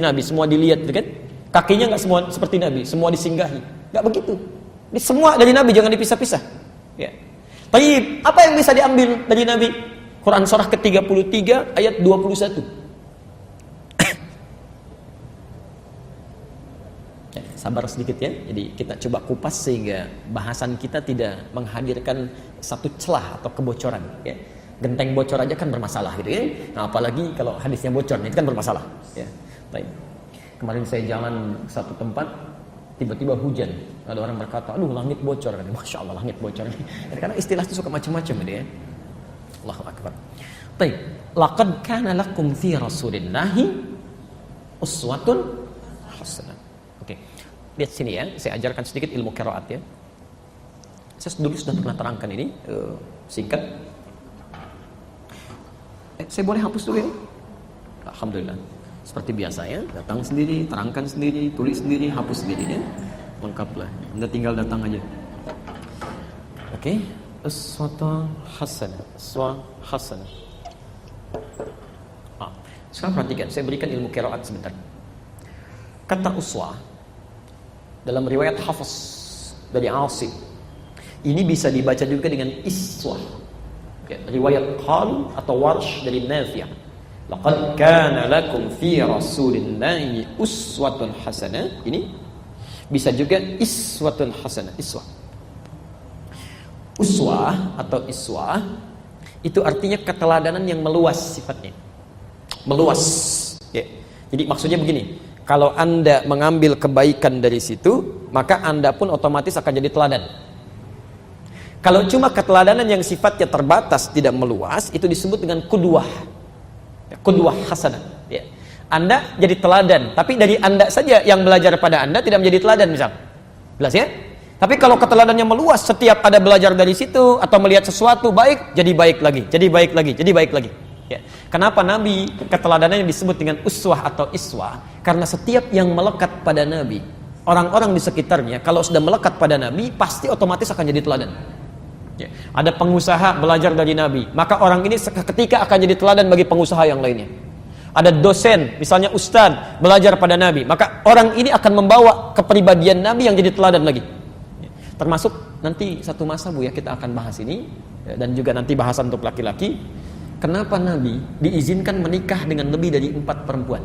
Nabi, semua dilihat, gitu kan? Kakinya nggak semua seperti Nabi, semua disinggahi. Nggak begitu. Ini semua dari Nabi, jangan dipisah-pisah. Ya. Tapi apa yang bisa diambil dari Nabi? Quran surah ke-33 ayat 21. Ya, sabar sedikit ya. Jadi kita coba kupas sehingga bahasan kita tidak menghadirkan satu celah atau kebocoran. Ya. Genteng bocor aja kan bermasalah gitu ya. Nah, apalagi kalau hadisnya bocor, itu kan bermasalah. Ya. Baik. Kemarin saya jalan ke satu tempat, tiba-tiba hujan. Ada orang berkata, aduh langit bocor. Masya Allah langit bocor. Karena istilah itu suka macam-macam gitu ya. Allahu Akbar. Baik. Laqad kana lakum fi Rasulillahi uswatun hasanah. Oke. Lihat sini ya, saya ajarkan sedikit ilmu qiraat ya. Saya dulu sudah pernah terangkan ini, singkat. Saya boleh hapus dulu ya? Alhamdulillah. Seperti biasa ya, datang sendiri, terangkan sendiri, tulis sendiri, hapus sendiri ya. Lengkaplah. Anda tinggal datang aja. Oke. Uswatun hasanah. Uswatun hasanah. Sekarang perhatikan, saya berikan ilmu qiraat sebentar. Kata uswah dalam riwayat Hafs dari Asim, ini bisa dibaca juga dengan iswah. Ya, riwayat Qal atau Warsh dari Nafi'. Laqad kana lakum fi Rasulillahi uswatun hasanah. Ini bisa juga iswatun hasanah, iswah. Uswah atau iswah itu artinya keteladanan yang meluas sifatnya. Meluas. Ya. Jadi maksudnya begini, kalau Anda mengambil kebaikan dari situ, maka Anda pun otomatis akan jadi teladan. Kalau cuma keteladanan yang sifatnya terbatas, tidak meluas, itu disebut dengan qudwah. Ya, qudwah hasanah. Ya. Anda jadi teladan, tapi dari Anda saja yang belajar pada Anda tidak menjadi teladan misal. Jelas ya? Tapi kalau keteladanannya meluas, setiap ada belajar dari situ atau melihat sesuatu baik, jadi baik lagi, jadi baik lagi, jadi baik lagi. Ya. Kenapa Nabi keteladanannya disebut dengan uswah atau iswah? Karena setiap yang melekat pada Nabi, orang-orang di sekitarnya kalau sudah melekat pada Nabi, pasti otomatis akan jadi teladan. Ya. Ada pengusaha belajar dari Nabi, maka orang ini seketika akan jadi teladan bagi pengusaha yang lainnya. Ada dosen, misalnya ustadz, belajar pada Nabi, maka orang ini akan membawa kepribadian Nabi yang jadi teladan lagi. Ya. Termasuk nanti satu masa Bu ya, kita akan bahas ini, ya, dan juga nanti bahasan untuk laki-laki. Kenapa Nabi diizinkan menikah dengan lebih dari 4 perempuan?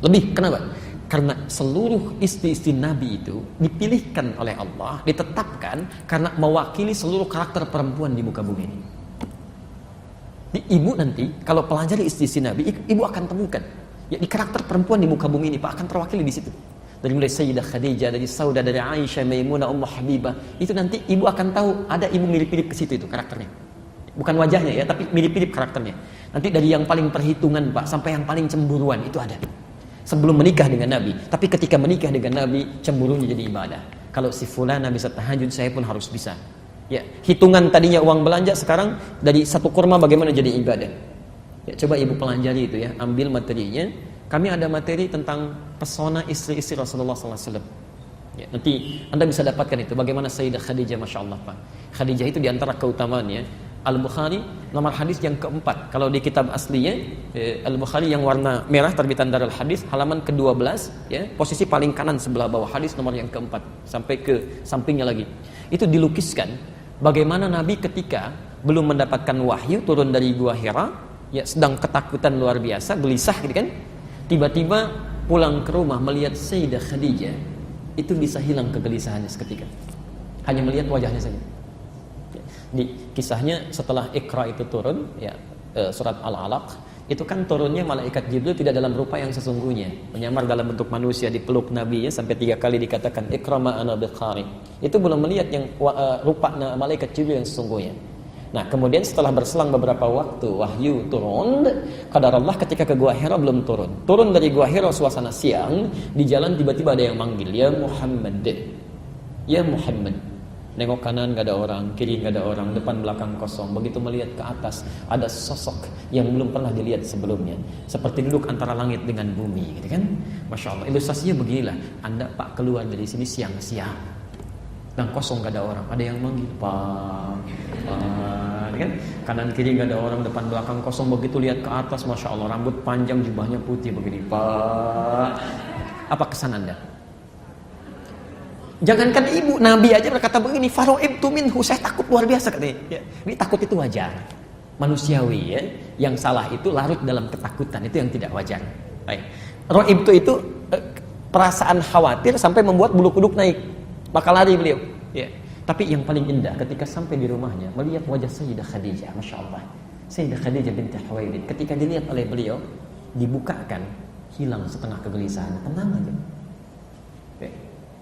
Lebih, kenapa? Karena seluruh istri-istri Nabi itu dipilihkan oleh Allah, ditetapkan karena mewakili seluruh karakter perempuan di muka bumi ini. Ibu nanti kalau pelajari istri-istri Nabi, ibu akan temukan ya, di karakter perempuan di muka bumi ini Pak akan terwakili di situ. Dari mulai Sayyidah Khadijah, dari Saudah, dari Aisyah, Maimunah, Ummu Habibah, itu nanti ibu akan tahu ada ibu mirip-mirip ke situ itu karakternya. Bukan wajahnya ya, tapi mirip-mirip karakternya. Nanti dari yang paling perhitungan Pak sampai yang paling cemburuan itu ada. Sebelum menikah dengan Nabi, tapi ketika menikah dengan Nabi, cemburunya jadi ibadah. Kalau si fulana bisa tahajud, saya pun harus bisa. Ya, hitungan tadinya uang belanja, sekarang dari satu kurma bagaimana jadi ibadah. Ya, coba ibu pelajari itu ya, ambil materinya. Kami ada materi tentang pesona istri-istri Rasulullah SAW. Ya, nanti Anda bisa dapatkan itu. Bagaimana Sayyidah Khadijah, Masya Allah Pak. Khadijah itu diantara keutamaannya. Al-Bukhari nomor hadis yang keempat. Kalau di kitab aslinya Al-Bukhari yang warna merah terbitan Darul Hadis halaman ke-12 ya, posisi paling kanan sebelah bawah hadis nomor yang keempat sampai ke sampingnya lagi. Itu dilukiskan bagaimana Nabi ketika belum mendapatkan wahyu turun dari Gua Hira, ya sedang ketakutan luar biasa, gelisah gitu kan. Tiba-tiba pulang ke rumah melihat Sayyidah Khadijah, itu bisa hilang kegelisahannya seketika. Hanya melihat wajahnya saja. Di kisahnya setelah Iqra itu turun ya, surat Al-Alaq itu kan turunnya malaikat Jibril tidak dalam rupa yang sesungguhnya, menyamar dalam bentuk manusia, dipeluk Nabi ya, sampai 3 kali dikatakan Iqra ma ana biqari. Itu belum melihat yang rupa malaikat Jibril yang sesungguhnya. Nah, kemudian setelah berselang beberapa waktu wahyu turun, qadar Allah ketika ke Gua Hira belum turun. Turun dari Gua Hira suasana siang, di jalan tiba-tiba ada yang manggil, "Ya Muhammad." Ya Muhammad. Nengok kanan gak ada orang, kiri gak ada orang, depan belakang kosong. Begitu melihat ke atas, ada sosok yang belum pernah dilihat sebelumnya, seperti duduk antara langit dengan bumi, gitu kan? Masya Allah, ilustrasinya beginilah. Anda Pak keluar dari sini siang-siang dan kosong gak ada orang, ada yang manggil, Pak, banget kan? Kanan kiri nggak ada orang, depan belakang kosong, begitu lihat ke atas, masya Allah, rambut panjang, jubahnya putih begini, Pak. Apa kesan Anda? Jangankan ibu, Nabi aja berkata begini, faro'ibtu minhu, saya takut luar biasa katanya. Ya, ini takut itu wajar, manusiawi ya. Yang salah itu larut dalam ketakutan, itu yang tidak wajar. Baik. Ro'ibtu itu perasaan khawatir sampai membuat bulu kuduk naik, bakal lari beliau. Ya. Tapi yang paling indah ketika sampai di rumahnya melihat wajah Sayyidah Khadijah, masya Allah. Sayyidah Khadijah binti Khuwailid, ketika dilihat oleh beliau, dibukakan, hilang setengah kegelisahan, tenang aja. Oke.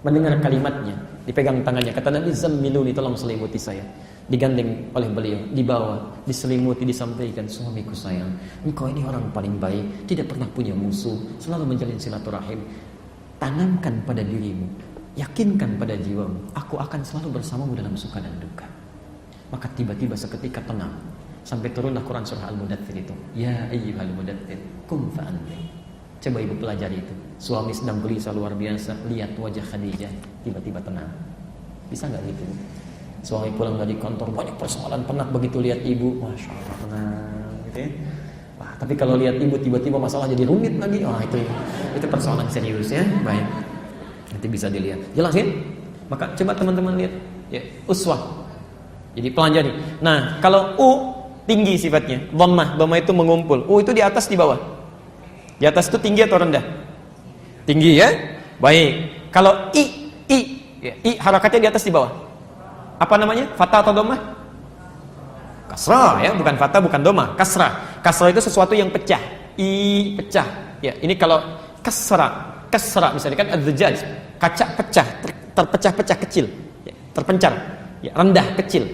Mendengar kalimatnya, dipegang tangannya, kata Nabi, zammiluni, tolong selimuti saya. Digandeng oleh beliau, dibawa, diselimuti, disampaikan, suamiku sayang, engkau ini orang paling baik, tidak pernah punya musuh, selalu menjalin silaturahim. Tanamkan pada dirimu, yakinkan pada jiwamu, aku akan selalu bersamamu dalam suka dan duka. Maka tiba-tiba seketika tenang, sampai turunlah Quran surah Al-Mudaththir itu, ya ayyuhal mudaththir qum fa'anzir. Coba ibu pelajari itu. Suami sedang gelisah luar biasa, lihat wajah Khadijah, tiba-tiba tenang. Bisa nggak gitu? Suami pulang dari kantor, banyak persoalan, penat begitu lihat ibu, masya Allah, tenang gitu ya. Wah, tapi kalau lihat ibu tiba-tiba masalah jadi rumit lagi, wah itu persoalan serius ya. Baik, nanti bisa dilihat. Jelas ya? Maka coba teman-teman lihat, ya, uswah. Jadi pelajari. Nah, kalau U tinggi sifatnya, dhammah itu mengumpul. U itu di atas di bawah. Di atas itu tinggi atau rendah? Tinggi ya? Baik. Kalau I ya, I harakatnya di atas di bawah. Apa namanya? Fathah atau dhammah? Kasrah ya, bukan fathah, bukan dhammah, kasrah. Kasrah itu sesuatu yang pecah. I pecah. Ya, ini kalau kasrah misalnya kan az-zujaj, kaca pecah, terpecah-pecah kecil, ya, terpencar, ya, rendah kecil.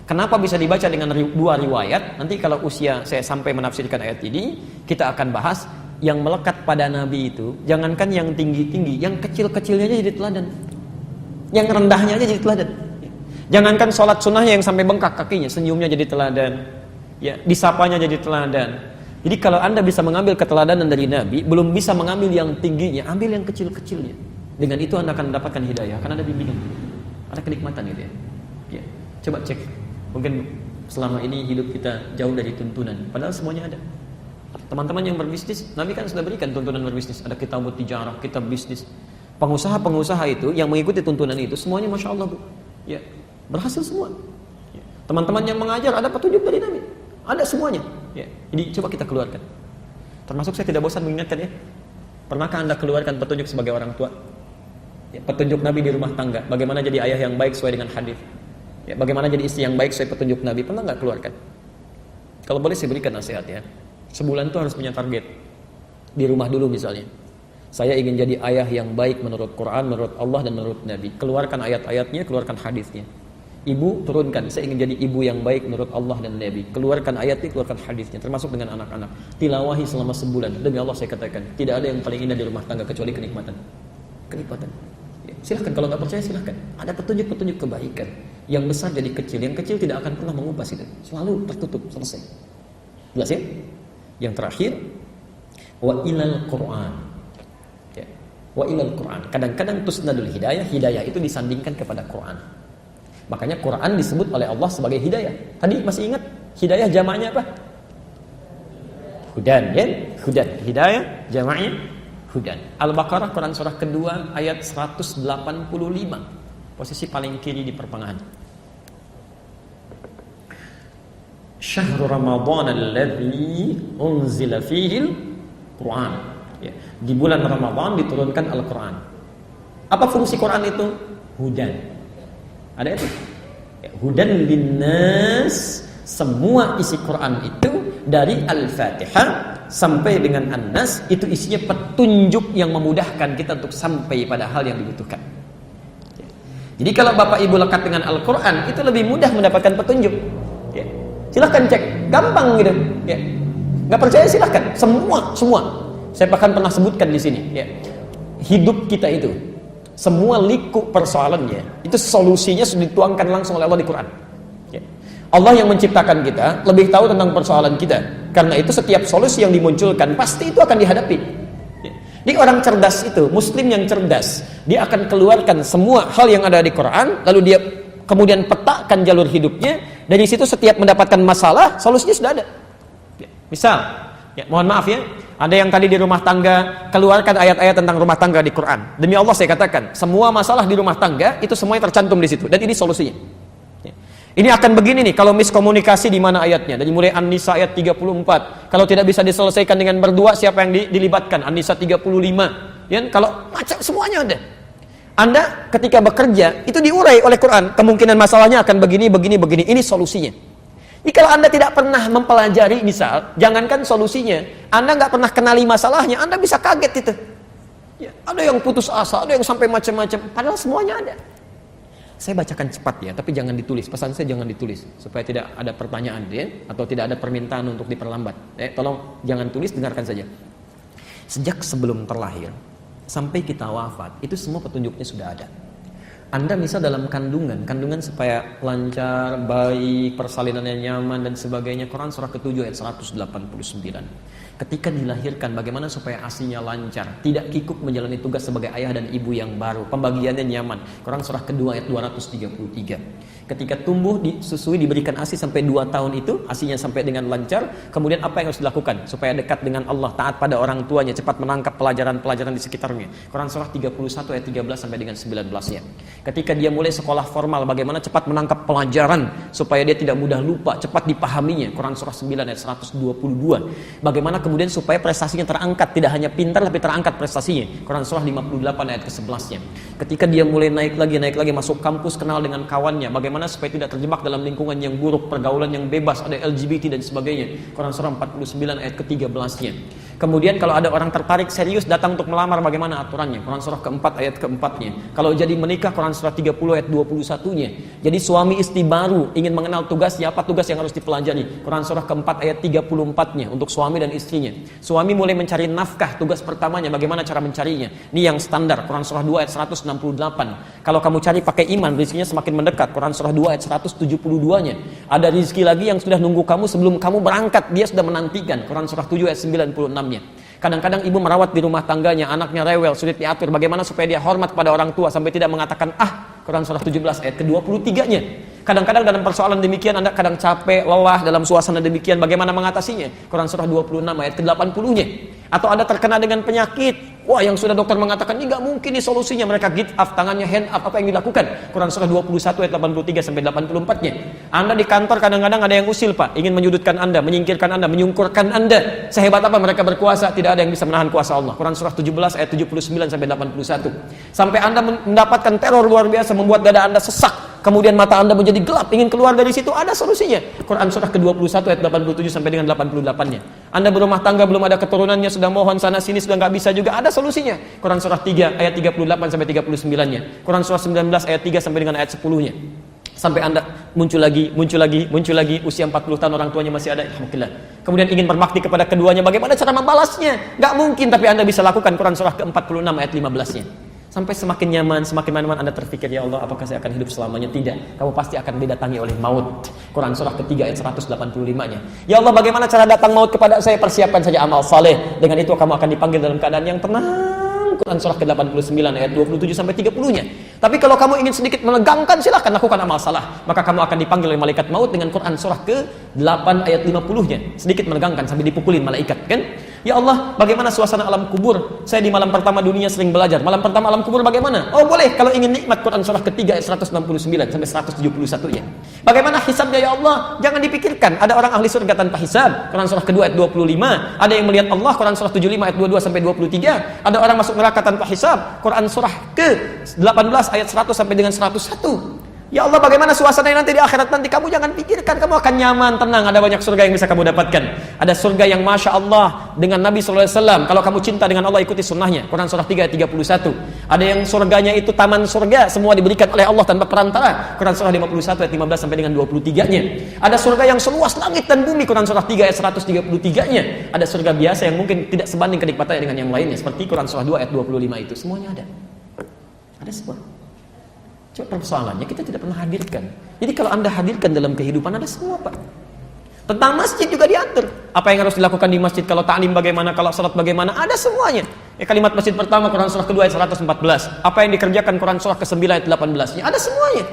Kenapa bisa dibaca dengan dua riwayat? Nanti kalau usia saya sampai menafsirkan ayat ini, kita akan bahas yang melekat pada Nabi itu. Jangankan yang tinggi-tinggi, yang kecil-kecilnya aja jadi teladan, yang rendahnya aja jadi teladan. Jangankan sholat sunnahnya yang sampai bengkak kakinya, senyumnya jadi teladan, ya, disapanya jadi teladan. Jadi kalau Anda bisa mengambil keteladanan dari Nabi, belum bisa mengambil yang tingginya, ambil yang kecil-kecilnya. Dengan itu Anda akan mendapatkan hidayah, karena ada bimbingan, ada kenikmatan gitu ya. Ya. Coba cek, mungkin selama ini hidup kita jauh dari tuntunan, padahal semuanya ada. Teman-teman yang berbisnis, Nabi kan sudah berikan tuntunan berbisnis, ada kitab tijarah, kitab bisnis. Pengusaha-pengusaha itu yang mengikuti tuntunan itu semuanya masya Allah bu, ya, berhasil semua. Ya. Teman-teman yang mengajar ada petunjuk dari Nabi, ada semuanya. Ya. Jadi coba kita keluarkan. Termasuk saya tidak bosan mengingatkan ya. Pernahkah Anda keluarkan petunjuk sebagai orang tua? Ya, petunjuk Nabi di rumah tangga, bagaimana jadi ayah yang baik sesuai dengan hadis. Ya, bagaimana jadi istri yang baik sesuai petunjuk Nabi, pernah nggak keluarkan? Kalau boleh saya berikan nasihat ya. Sebulan tuh harus punya target. Di rumah dulu misalnya. Saya ingin jadi ayah yang baik menurut Quran, menurut Allah dan menurut Nabi. Keluarkan ayat-ayatnya, keluarkan hadisnya. Ibu turunkan, saya ingin jadi ibu yang baik menurut Allah dan Nabi. Keluarkan ayatnya, keluarkan hadisnya, termasuk dengan anak-anak. Tilawahi selama sebulan. Demi Allah saya katakan, tidak ada yang paling indah di rumah tangga kecuali kenikmatan. Kenikmatan. Ya, silahkan, kalau nggak percaya silahkan. Ada petunjuk-petunjuk kebaikan. Yang besar jadi kecil, yang kecil tidak akan pernah mengupas itu. Selalu tertutup, selesai. Jelas ya? Yang terakhir, wa ilal Quran. Ya. Wa ilal Quran. Kadang-kadang tusnadul hidayah, hidayah itu disandingkan kepada Quran. Makanya Quran disebut oleh Allah sebagai hidayah. Tadi masih ingat hidayah jamaknya apa? Hudan, ya? Hudan. Hidayah jamaknya hudan. Al-Baqarah Quran surah kedua ayat 185. Posisi paling kiri di pertengahan. Syahrul Ramadan alladzi unzila fihi al-Quran. Ya. Di bulan Ramadan diturunkan Al-Quran. Apa fungsi Quran itu? Hudan. Ada itu? Ya, hudan linnas. Semua isi Quran itu dari Al-Fatihah sampai dengan An-Nas itu isinya petunjuk yang memudahkan kita untuk sampai pada hal yang dibutuhkan. Ya. Jadi kalau Bapak Ibu lekat dengan Al-Quran itu lebih mudah mendapatkan petunjuk. Ya. Silahkan cek, gampang gitu. Ya. Nggak percaya silahkan, semua. Saya bahkan pernah sebutkan di sini. Ya. Hidup kita itu, semua liku persoalannya, itu solusinya sudah dituangkan langsung oleh Allah di Quran. Ya. Allah yang menciptakan kita lebih tahu tentang persoalan kita. Karena itu setiap solusi yang dimunculkan pasti itu akan dihadapi. Ya. Jadi orang cerdas itu, Muslim yang cerdas, dia akan keluarkan semua hal yang ada di Quran, lalu dia kemudian petakan jalur hidupnya, dari situ setiap mendapatkan masalah, solusinya sudah ada. Ya, misal, ya, mohon maaf ya, ada yang tadi di rumah tangga, keluarkan ayat-ayat tentang rumah tangga di Quran. Demi Allah saya katakan, semua masalah di rumah tangga itu semuanya tercantum di situ, dan ini solusinya. Ya. Ini akan begini nih, kalau miskomunikasi di mana ayatnya? Dari mulai An-Nisa ayat 34. Kalau tidak bisa diselesaikan dengan berdua, siapa yang dilibatkan? An-Nisa 35. Ya, kalau macam semuanya ada. Anda ketika bekerja itu diurai oleh Quran, kemungkinan masalahnya akan begini, begini, begini. Ini solusinya. Jadi kalau Anda tidak pernah mempelajari, misal, jangankan solusinya, Anda nggak pernah kenali masalahnya, Anda bisa kaget itu. Ya, ada yang putus asa, ada yang sampai macam-macam, padahal semuanya ada. Saya bacakan cepat ya, tapi jangan ditulis. Pesan saya jangan ditulis, supaya tidak ada pertanyaan ya, atau tidak ada permintaan untuk diperlambat. Tolong jangan tulis, dengarkan saja. Sejak sebelum terlahir sampai kita wafat, itu semua petunjuknya sudah ada. Anda misal dalam kandungan supaya lancar, baik, persalinannya nyaman dan sebagainya, Quran surah ke-7 ayat 189. Ketika dilahirkan, bagaimana supaya ASI-nya lancar, tidak kikuk menjalani tugas sebagai ayah dan ibu yang baru, pembagiannya nyaman. Quran surah ke-2 ayat 233. Ketika tumbuh, disusui, diberikan ASI sampai 2 tahun itu, ASI-nya sampai dengan lancar, kemudian apa yang harus dilakukan supaya dekat dengan Allah, taat pada orang tuanya, cepat menangkap pelajaran-pelajaran di sekitarnya. Quran surah 31 ayat 13 sampai dengan 19-nya. Ketika dia mulai sekolah formal, bagaimana cepat menangkap pelajaran supaya dia tidak mudah lupa, cepat dipahaminya. Quran surah 9 ayat 122. Bagaimana kemudian supaya prestasinya terangkat, tidak hanya pintar tapi terangkat prestasinya. Quran surah 58 ayat ke-11-nya. Ketika dia mulai naik lagi masuk kampus, kenal dengan kawannya, bagaimana supaya tidak terjebak dalam lingkungan yang buruk, pergaulan yang bebas, ada LGBT dan sebagainya. Quran surah 49 ayat ke-13-nya. Kemudian kalau ada orang tertarik serius datang untuk melamar, bagaimana aturannya? Quran surah ke-4 ayat ke-4-nya. Kalau jadi menikah, Quran surah 30 ayat 21-nya. Jadi suami istri baru ingin mengenal tugasnya, apa tugas yang harus dipelajari? Quran surah ke-4 ayat 34-nya untuk suami dan istrinya. Suami mulai mencari nafkah, tugas pertamanya bagaimana cara mencarinya? Ini yang standar, Quran surah 2 ayat 168. Kalau kamu cari pakai iman, rezekinya semakin mendekat. Quran surah 2 ayat 172-nya. Ada rezeki lagi yang sudah nunggu kamu sebelum kamu berangkat, dia sudah menantikan. Quran surah 7 ayat 96-nya. Kadang-kadang ibu merawat di rumah tangganya, anaknya rewel, sulit diatur, bagaimana supaya dia hormat pada orang tua sampai tidak mengatakan Quran surah 17 ayat ke-23-nya. Kadang-kadang dalam persoalan demikian Anda kadang capek, lelah dalam suasana demikian, bagaimana mengatasinya? Quran surah 26 ayat ke-80-nya. Atau Anda terkena dengan penyakit, wah yang sudah dokter mengatakan ini nggak mungkin nih solusinya, mereka give up, tangannya hand up, apa yang dilakukan? Quran surah 21 ayat 83 sampai 84-nya. Anda di kantor kadang-kadang ada yang usil Pak, ingin menyudutkan Anda, menyingkirkan Anda, menyungkurkan Anda. Sehebat apa mereka berkuasa, tidak ada yang bisa menahan kuasa Allah. Quran surah 17 ayat 79 sampai 81. Sampai Anda mendapatkan teror luar biasa, membuat dada Anda sesak, kemudian mata Anda menjadi gelap, ingin keluar dari situ, ada solusinya. Quran surah ke-21 ayat 87 sampai dengan 88-nya. Anda berumah tangga belum ada keturunannya, sudah mohon sana sini sudah nggak bisa juga, ada solusinya. Quran surah 3 ayat 38 sampai 39-nya. Quran surah 19 ayat 3 sampai dengan ayat 10-nya. Sampai Anda muncul lagi, usia 40 tahun orang tuanya masih ada, alhamdulillah. Kemudian ingin berbakti kepada keduanya, bagaimana cara membalasnya? Nggak mungkin, tapi Anda bisa lakukan. Quran surah ke-46 ayat 15-nya. Sampai semakin nyaman Anda terpikir, ya Allah, apakah saya akan hidup selamanya? Tidak, kamu pasti akan didatangi oleh maut. Quran surah ketiga ayat 185-nya. Ya Allah, bagaimana cara datang maut kepada saya? Persiapkan saja amal saleh. Dengan itu kamu akan dipanggil dalam keadaan yang tenang. Quran surah ke-89 ayat 27 sampai 30-nya. Tapi kalau kamu ingin sedikit menegangkan, silahkan lakukan amal salah. Maka kamu akan dipanggil oleh malaikat maut dengan Quran surah ke-8 ayat 50-nya. Sedikit menegangkan sampai dipukulin malaikat, kan? Ya Allah, bagaimana suasana alam kubur? Saya di malam pertama dunia sering belajar. Malam pertama alam kubur bagaimana? Oh boleh, kalau ingin nikmat, Quran surah ketiga ayat 169 sampai 171-nya. Bagaimana hisabnya ya Allah? Jangan dipikirkan. Ada orang ahli surga tanpa hisab. Quran surah kedua ayat 25. Ada yang melihat Allah. Quran surah 75 ayat 22 sampai 23. Ada orang masuk neraka tanpa hisab. Quran surah ke-18 ayat 100 sampai dengan 101. Ya Allah, bagaimana suasananya nanti di akhirat nanti? Kamu jangan pikirkan, kamu akan nyaman, tenang. Ada banyak surga yang bisa kamu dapatkan. Ada surga yang Masya Allah dengan Nabi SAW. Kalau kamu cinta dengan Allah, ikuti sunnahnya. Quran surah 3 ayat 31. Ada yang surganya itu taman surga, semua diberikan oleh Allah tanpa perantara. Quran surah 51 ayat 15 sampai dengan 23-nya. Ada surga yang seluas langit dan bumi. Quran surah 3 ayat 133-nya. Ada surga biasa yang mungkin tidak sebanding kenikmatannya dengan yang lainnya, seperti Quran surah 2 ayat 25 itu. Semuanya ada. Ada semua. Cuma persoalannya kita tidak pernah hadirkan. Jadi kalau Anda hadirkan dalam kehidupan, ada semua Pak. Tentang masjid juga diatur. Apa yang harus dilakukan di masjid, kalau ta'lim bagaimana, kalau salat bagaimana, ada semuanya. Kalimat masjid pertama Quran surah kedua ayat 114. Apa yang dikerjakan Quran surah ke-9 ayat 18-nya, ada semuanya.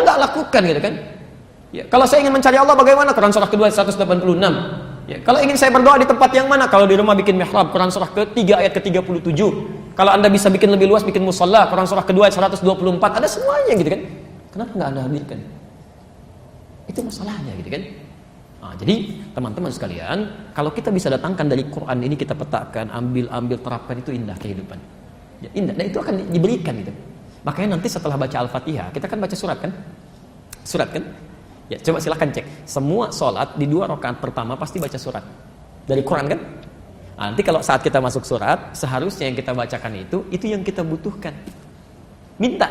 nggak lakukan gitu kan. Ya, kalau saya ingin mencari Allah bagaimana? Quran surah kedua 186. Ya, kalau ingin saya berdoa di tempat yang mana? Kalau di rumah bikin mihrab, Quran surah ketiga ayat ke-37. Kalau Anda bisa bikin lebih luas, bikin musalla, Quran surah kedua ayat 124. Ada semuanya gitu kan. Kenapa nggak Anda hadirkan? Itu masalahnya gitu kan. Nah, jadi teman-teman sekalian, kalau kita bisa datangkan dari Quran ini, kita petakan, ambil terapkan, itu indah kehidupan. Ya, indah, dan itu akan diberikan gitu. Makanya nanti setelah baca Al-Fatihah, kita kan baca surat kan? Surat kan? Ya, coba silahkan cek. Semua sholat di 2 rakaat pertama pasti baca surat dari Quran kan? Nanti kalau saat kita masuk surat, seharusnya yang kita bacakan itu yang kita butuhkan. Minta.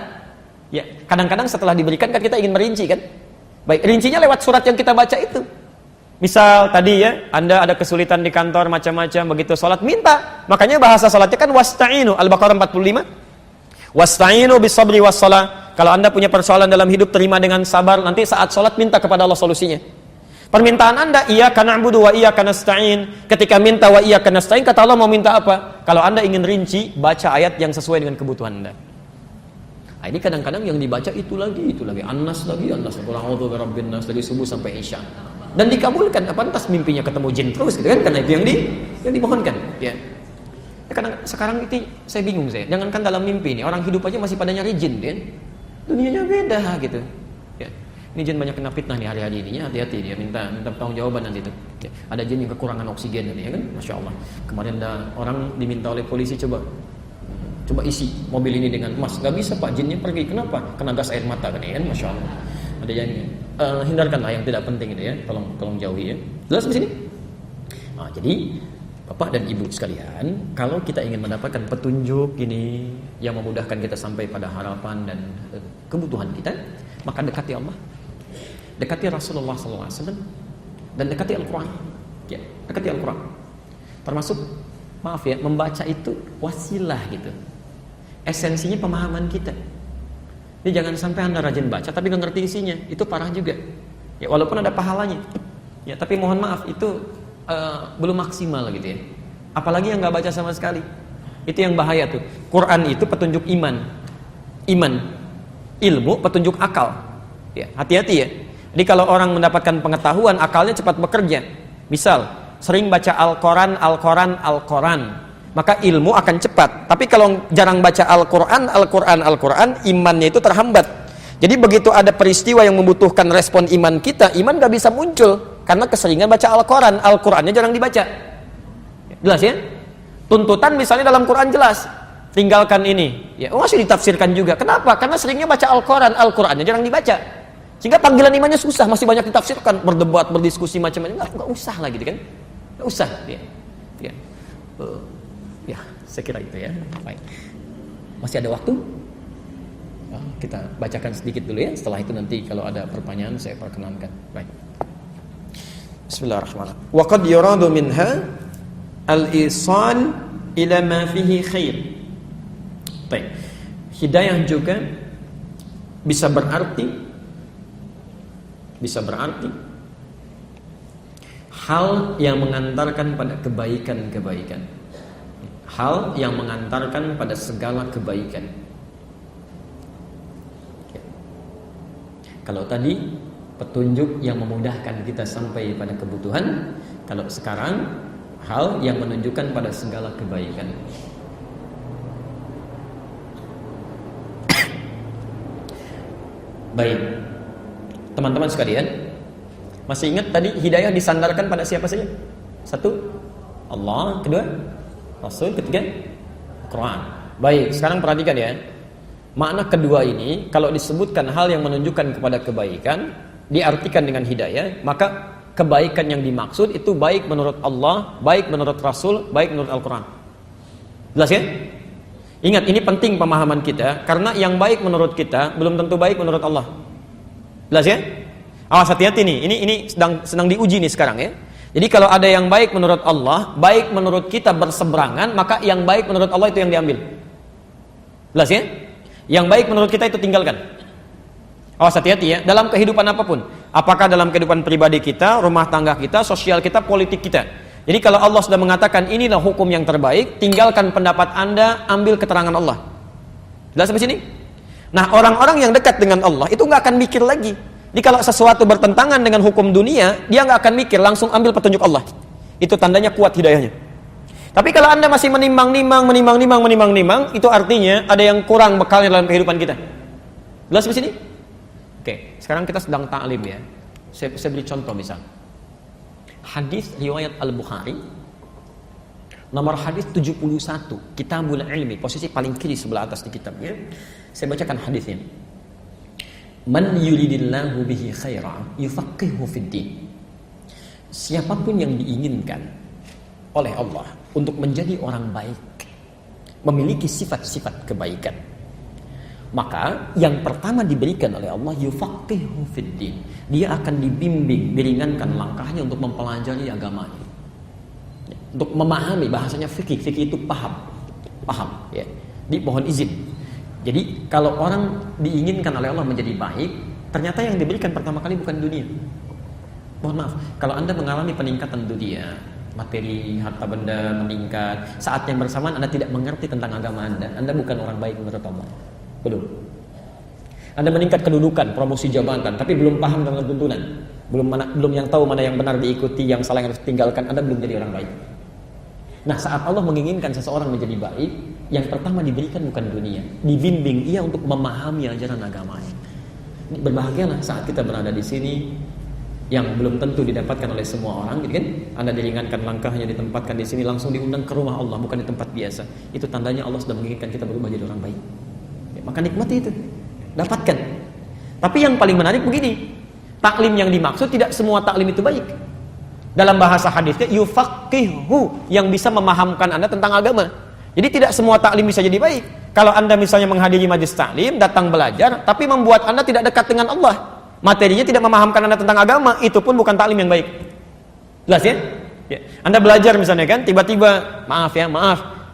Ya, kadang-kadang setelah diberikan kan kita ingin merinci kan? Baik, rincinya lewat surat yang kita baca itu. Misal tadi ya, Anda ada kesulitan di kantor macam-macam, begitu sholat minta. Makanya bahasa sholatnya kan wasta'inu, Al-Baqarah 45. Wasta'inu bis-sabri was-shalah. Kalau Anda punya persoalan dalam hidup, terima dengan sabar. Nanti saat sholat minta kepada Allah solusinya. Permintaan Anda, iyyaka na'budu wa iyyaka nasta'in. Ketika minta wa iyyaka nasta'in, kata Allah mau minta apa? Kalau Anda ingin rinci, baca ayat yang sesuai dengan kebutuhan Anda. Nah, ini kadang-kadang yang dibaca itu lagi. An-Nas lagi, Qul a'udzu birabbin nas dari subuh sampai isya. Dan dikabulkan. Pantas mimpinya ketemu jin terus gitu kan? Karena itu yang dimohonkan. Ya. Kadang sekarang itu saya bingung saya. Jangankan dalam mimpi ini, orang hidup aja masih pada nyari jin kan? Dunianya beda gitu. Ya. Ini jin banyak kena fitnah nih hari-hari ini ya, hati-hati dia minta pertanggung jawaban nanti itu. Ya. Ada jin yang kekurangan oksigen nanti ya kan, masya Allah. Kemarin ada orang diminta oleh polisi coba isi mobil ini dengan emas, nggak bisa pak, jinnya pergi. Kenapa? Kena gas air mata kan ya, masya Allah. Ada yang hindarkanlah yang tidak penting itu ya, tolong jauhi ya. Jelas di sini. Nah, jadi Bapak dan Ibu sekalian, kalau kita ingin mendapatkan petunjuk ini yang memudahkan kita sampai pada harapan dan kebutuhan kita, maka dekati Allah, dekati Rasulullah SAW, dan dekati Al-Quran. Ya, dekati Al-Quran. Termasuk, maaf ya, membaca itu wasilah gitu. Esensinya pemahaman kita. Jadi jangan sampai Anda rajin baca tapi nggak ngerti isinya, itu parah juga. Ya, walaupun ada pahalanya. Ya, tapi mohon maaf itu belum maksimal gitu ya. Apalagi yang nggak baca sama sekali, itu yang bahaya tuh. Quran itu petunjuk iman, ilmu petunjuk akal. Ya, hati-hati ya. Jadi kalau orang mendapatkan pengetahuan, akalnya cepat bekerja. Misal sering baca Al-Quran, maka ilmu akan cepat. Tapi kalau jarang baca Al-Quran, imannya itu terhambat. Jadi begitu ada peristiwa yang membutuhkan respon iman kita, iman gak bisa muncul karena keseringan baca Al-Qurannya jarang dibaca. Jelas ya? Tuntutan misalnya dalam Quran jelas, tinggalkan ini. Ya, masih ditafsirkan juga. Kenapa? Karena seringnya baca Al-Qurannya jarang dibaca. Sehingga panggilan imannya susah, masih banyak ditafsirkan, berdebat, berdiskusi macam-macam. Nggak usah lah gitu kan? Nggak usah. Ya, saya kira itu ya. Baik. Masih ada waktu? Kita bacakan sedikit dulu ya. Setelah itu nanti kalau ada pertanyaan saya perkenankan. Baik. Bismillahirrahmanirrahim. Wa qad yuradu minha al-isal ila ma fihi khair. Baik. Hidayah juga bisa berarti hal yang mengantarkan pada kebaikan-kebaikan. Hal yang mengantarkan pada segala kebaikan. Kalau tadi petunjuk yang memudahkan kita sampai pada kebutuhan, kalau sekarang hal yang menunjukkan pada segala kebaikan. Baik, teman-teman sekalian, masih ingat tadi hidayah disandarkan pada siapa saja? Satu, Allah. Kedua, Rasul. Ketiga, Quran. Baik, sekarang perhatikan ya. Makna kedua ini, kalau disebutkan hal yang menunjukkan kepada kebaikan, diartikan dengan hidayah, maka kebaikan yang dimaksud itu baik menurut Allah, baik menurut Rasul, baik menurut Al-Quran. Jelas ya? Ingat, ini penting pemahaman kita, karena yang baik menurut kita belum tentu baik menurut Allah. Jelas ya? Awas, hati-hati nih, ini sedang diuji nih sekarang ya. Jadi kalau ada yang baik menurut Allah, baik menurut kita berseberangan, maka yang baik menurut Allah itu yang diambil. Jelas ya? Yang baik menurut kita itu tinggalkan. Awas, hati-hati ya, dalam kehidupan apapun. Apakah dalam kehidupan pribadi kita, rumah tangga kita, sosial kita, politik kita. Jadi kalau Allah sudah mengatakan inilah hukum yang terbaik, tinggalkan pendapat Anda, ambil keterangan Allah. Jelas sampai sini? Nah, orang-orang yang dekat dengan Allah itu nggak akan mikir lagi. Jadi kalau sesuatu bertentangan dengan hukum dunia, dia nggak akan mikir, langsung ambil petunjuk Allah. Itu tandanya kuat hidayahnya. Tapi kalau Anda masih menimbang-nimbang, itu artinya ada yang kurang bekalnya dalam kehidupan kita. Jelas di sini? Oke, sekarang kita sedang ta'lim ya. Saya beri contoh misal. Hadis riwayat Al-Bukhari, nomor hadis 71, Kitabul Ilmi, posisi paling kiri sebelah atas di kitabnya. Saya bacakan hadisnya. Man yuridillahu bihi khaira yufaqihu fid din. Siapapun yang diinginkan oleh Allah untuk menjadi orang baik, memiliki sifat-sifat kebaikan, maka yang pertama diberikan oleh Allah yufaqihu fid din. Dia akan dibimbing, diringankan langkahnya untuk mempelajari agamanya. Untuk memahami, bahasanya fikih itu paham ya. Mohon izin. Jadi kalau orang diinginkan oleh Allah menjadi baik, ternyata yang diberikan pertama kali bukan dunia. Mohon maaf, kalau Anda mengalami peningkatan dunia, materi, harta benda meningkat, saat yang bersamaan Anda tidak mengerti tentang agama Anda bukan orang baik menurut Allah. Belum. Anda meningkat kedudukan, promosi jabatan, tapi belum paham dengan tuntunan, belum yang tahu mana yang benar diikuti, yang salah yang harus ditinggalkan, Anda belum jadi orang baik. Nah, saat Allah menginginkan seseorang menjadi baik, yang pertama diberikan bukan dunia, dibimbing ia untuk memahami ajaran agamanya. Berbahagialah saat kita berada di sini, yang belum tentu didapatkan oleh semua orang, gitu kan? Anda diringankan langkahnya, ditempatkan di sini, langsung diundang ke rumah Allah, bukan di tempat biasa. Itu tandanya Allah sudah menginginkan kita berubah jadi orang baik. Ya, maka nikmati itu, dapatkan. Tapi yang paling menarik begini, taklim yang dimaksud tidak semua taklim itu baik. Dalam bahasa hadisnya yufaqihu, yang bisa memahamkan Anda tentang agama. Jadi tidak semua taklim bisa jadi baik. Kalau Anda misalnya menghadiri majelis taklim, datang belajar, tapi membuat Anda tidak dekat dengan Allah, materinya tidak memahamkan Anda tentang agama, itu pun bukan taklim yang baik. Jelas ya? Ya. Anda belajar misalnya kan, tiba-tiba maaf,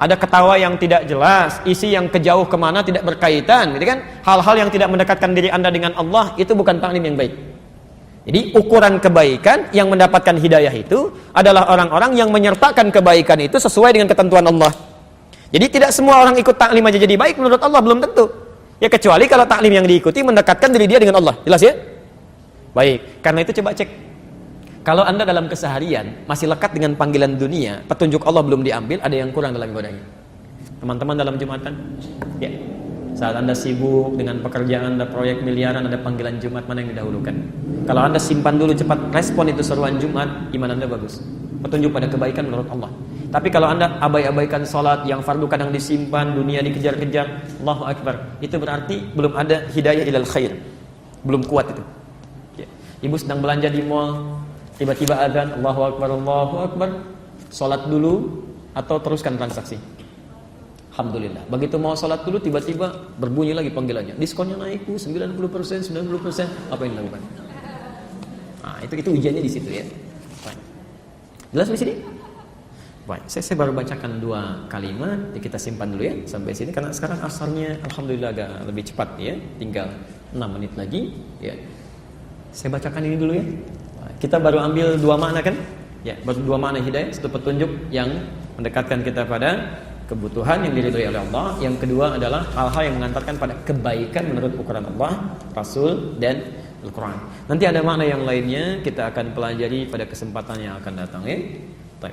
ada ketawa yang tidak jelas, isi yang kejauh kemana tidak berkaitan, gitu kan? Hal-hal yang tidak mendekatkan diri Anda dengan Allah, itu bukan taklim yang baik. Jadi ukuran kebaikan yang mendapatkan hidayah itu adalah orang-orang yang menyertakan kebaikan itu sesuai dengan ketentuan Allah. Jadi tidak semua orang ikut taklim aja jadi baik menurut Allah, belum tentu. Ya kecuali kalau taklim yang diikuti mendekatkan diri dia dengan Allah. Jelas ya? Baik, karena itu coba cek. Kalau Anda dalam keseharian masih lekat dengan panggilan dunia, petunjuk Allah belum diambil, ada yang kurang dalam ibadahnya. Teman-teman dalam Jumatan, ya. Saat Anda sibuk dengan pekerjaan, ada proyek miliaran, ada panggilan Jumat, mana yang didahulukan? Kalau Anda simpan dulu cepat, respon itu seruan Jumat, iman Anda bagus. Petunjuk pada kebaikan menurut Allah. Tapi kalau Anda abai-abaikan sholat, yang fardu kadang disimpan, dunia dikejar-kejar, Allahu Akbar, itu berarti belum ada hidayah ilal khair. Belum kuat itu. Ya. Ibu sedang belanja di mall, tiba-tiba adzan, Allahu Akbar, sholat dulu atau teruskan transaksi? Alhamdulillah. Begitu mau sholat dulu, tiba-tiba berbunyi lagi panggilannya. Diskonnya naik 90%, apa yang dilakukan? Nah, itu ujiannya di situ ya. Baik. Jelas di sini? Baik. Saya baru bacakan 2 kalimat, kita simpan dulu ya sampai sini karena sekarang asarnya alhamdulillah agak lebih cepat ya. Tinggal 6 menit lagi ya. Saya bacakan ini dulu ya. Kita baru ambil 2 makna kan? Ya, baru 2 makna hidayah, satu petunjuk yang mendekatkan kita pada kebutuhan yang diridhoi oleh Allah, yang kedua adalah hal-hal yang mengantarkan pada kebaikan menurut ukuran Allah, Rasul, dan Al-Quran. Nanti ada makna yang lainnya kita akan pelajari pada kesempatan yang akan datang ya. Baik.